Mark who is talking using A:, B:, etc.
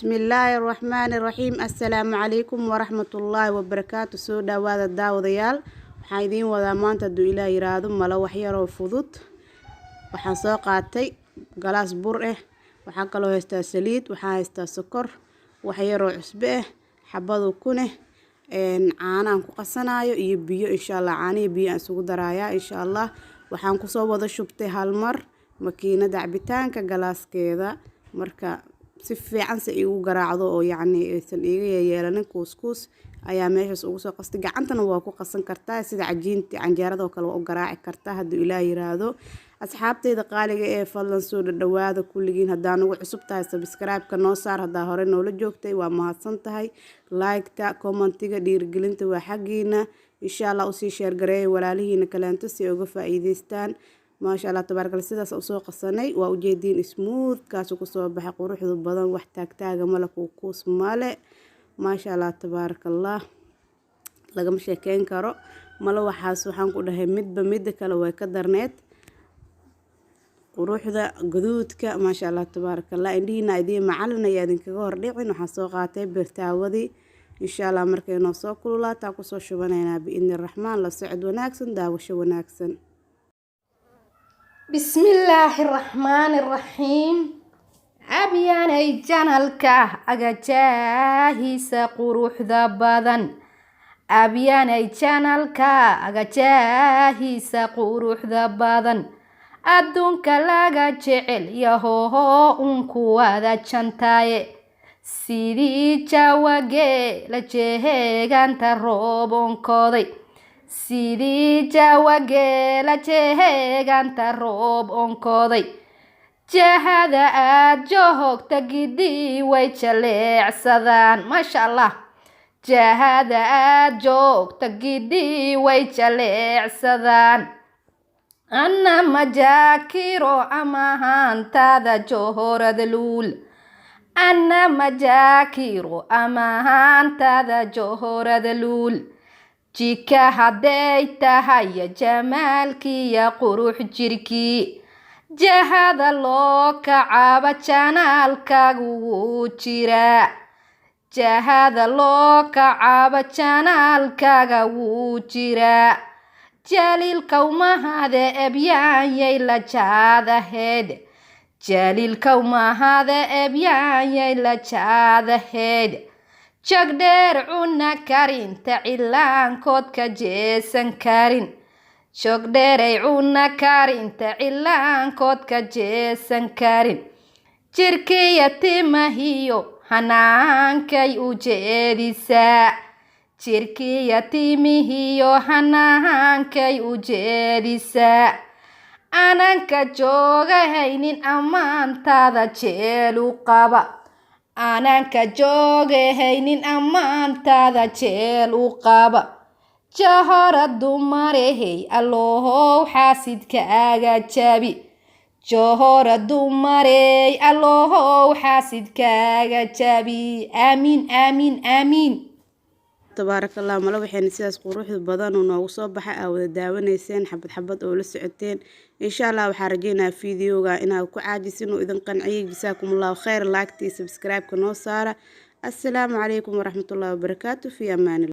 A: بسم الله الرحمن الرحيم. السلام عليكم ورحمة الله وبركاته. سو داوada daawadayaal waxaan idin wadaa maanta duu ilaa yiraahdo mala wax yar oo fudud. Waxaan soo qaatay galaas bur ah, waxaan kaloo haystaa saliid, waxaan haystaa sokor, wax yar oo cusbo ah, xabad ukun ah, caano aan ku qasanayo iyo biyo insha Allah. Caano biyo aan isugu darayaa insha Allah. Waxaan ku soo wada shubtay hal mar makiinada cabitaanka galaaskeeda, marka si fiican si igu garaacdo oo yacni aysan iga yeelanin kuuskuus ayaa meeshaas ugu soo qastay. Gacantana waa ku qasan kartaa sida cajiinta canjeerada oo kale waa u garaaci kartaa haddii ilaa yiraahdo. Asxaabteyda qaaliga ee fadlan soo dhawaada kulligiin. haddaan ugu cusub tahay subscribe-ka noo saar, haddaa hore noola joogtay waa mahadsan tahay. Like-ta, comment-iga, dhiirigelinta waa xaggiina. insha Allah u sii share gareey walaalihiina kaleento si uga faa'iideystaan. ما شاء الله تبارك الله. سيداس أو سوق الصناي وأوجدين سموث كاسو كسو بحق وروح ذو بدن وحتاج تاج ملك وكوس ماله. ما شاء الله تبارك الله. لقى مش كين كرو ملو وحاس وحن كله مد بمد كلو كدرنت وروح ذا جذود ما شاء الله تبارك الله. إني نايدي معلنا يادين كجار لعين وحسوقاته برتاودي إن شاء الله مركي نصو كل لا تاكسو شبنا بإذن الرحمن لصعد وناكسن داوش وناكسن.
B: بسم الله الرحمن الرحيم. أبياني جانالك أجاهي سقروح ذا بدن. أبياني جانالك أجاهي سقروح ذا بدن. أدونك لاغا جعل يهوهو أنكو هذا جانتاي. سيدي جاوغي لجيهيغان تروبون كودي. sidii jawageela jeeganta roob onkooday. jahada aad joogta gidii way jaleecsadaan. maasha Allah. jahada aad joogta gidii way jaleecsadaan. anna majaakiro ama hantada johorada luul. anna majaakiro ama hantada johorada luul. jika hadday tahay jamaalkii ya qurux jirkii. jahada loo kacaaba janaalkaagu wuu jiraa. jahada loo kacaaba janaalkaaga wuu jiraa. jaliilka umahade ebyaanyay la jaadaheed. jaliilka umahade ebyaanyay la jaadaheed. jogdheer cuna karinta cilaankood ka jeesan karin. jogdheeray cuna karinta cilaankood ka jeesan karin. jirkiya timahiyo hanaankay u jeedisaa. jirkiya timihiyo hanaankay u jeedisaa. ananka joogahaynin ammaantaada jeelu qaba. ananka joogahaynin ammaantaada jeel u qaba. jahora dumarehey alloohow xaasidkaaga jabi. jahora dumarey alloohow xaasidkaaga jabi. aamiin aamiin aamiin.
A: تبارك الله. ملا وحين سياس قروح بدن ونوع صباح أو داونيسين حبة حبة أو لسعتين إن شاء الله. وحرجينا فيديو إنها كعاجزين وإذا قنعي جزاكم الله خير. لايك تي سبسكرايب كنوصارة. السلام عليكم ورحمة الله وبركاته. في أمان الله.